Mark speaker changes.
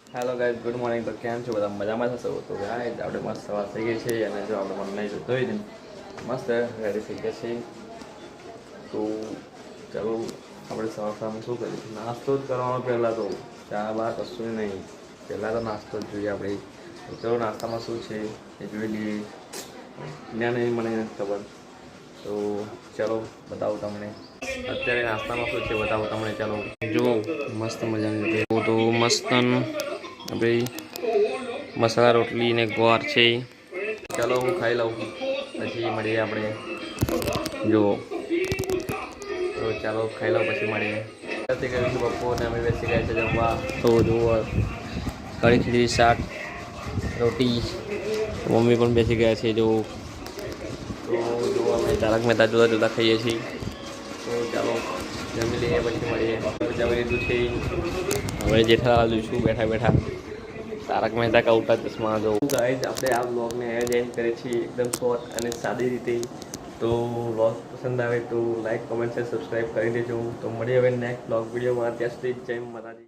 Speaker 1: Hello guys, good morning. તો કેમ છો બધા? મજામાં થશો? તો ગાઈઝ આપણે મસ્ત સવાર થઈ ગઈ છે અને જો આપણે મને નહીં ધોઈ દઈને મસ્ત રેડી થઈ ગયા છે. તો ચાલો આપણે સવારમાં શું કરીશું? નાસ્તો જ કરવાનો. પહેલાં તો ચા બહાર કશું નહીં, પહેલાં તો નાસ્તો જ જોઈએ આપણે. તો ચલો નાસ્તામાં શું છે એ જોઈ લઈએ. ત્યાં નહીં મને નથી ખબર, તો ચાલો બતાવું તમને. અત્યારે નાસ્તામાં શું છે બતાવું તમને. ચાલો જુઓ, મસ્ત મજાની તો મસ્ત આપણે મસાલા રોટલી ને ગોળ છે. ચાલો હું ખાઈ લઉં, પછી મળીએ આપણે. જુઓ, તો ચાલો ખાઈ લઉં, પછી મળીએ. બપોરને અમે બેસી ગયા છે જમવા. તો જુઓ, કઢી ખીચડી શાક રોટી, મમ્મી પણ બેસી ગયા છે. જો તો જુઓ, અમે તારક મહેતા જુદા જુદા ખાઈએ છીએ. તો ચાલો જમી લઈએ, પછી મળીએ. જમી લીધું છે, હવે જેઠાલાલ જોઈશું બેઠા બેઠા. તારક મહેતા કા ઉલ્ટા ચશ્મા. જો ગાઈઝ, આપણે આ વ્લોગને એન્ડ કરીએ છીએ એકદમ શોર્ટ અને સાદી રીતે. તો વ્લોગ પસંદ આવે તો લાઈક, કોમેન્ટ, શેર, સબસ્ક્રાઈબ કરી દેજો. તો મળીએ હવે નેક્સ્ટ વ્લોગ વિડીયોમાં. ત્યાં સુધી જય માતાજી.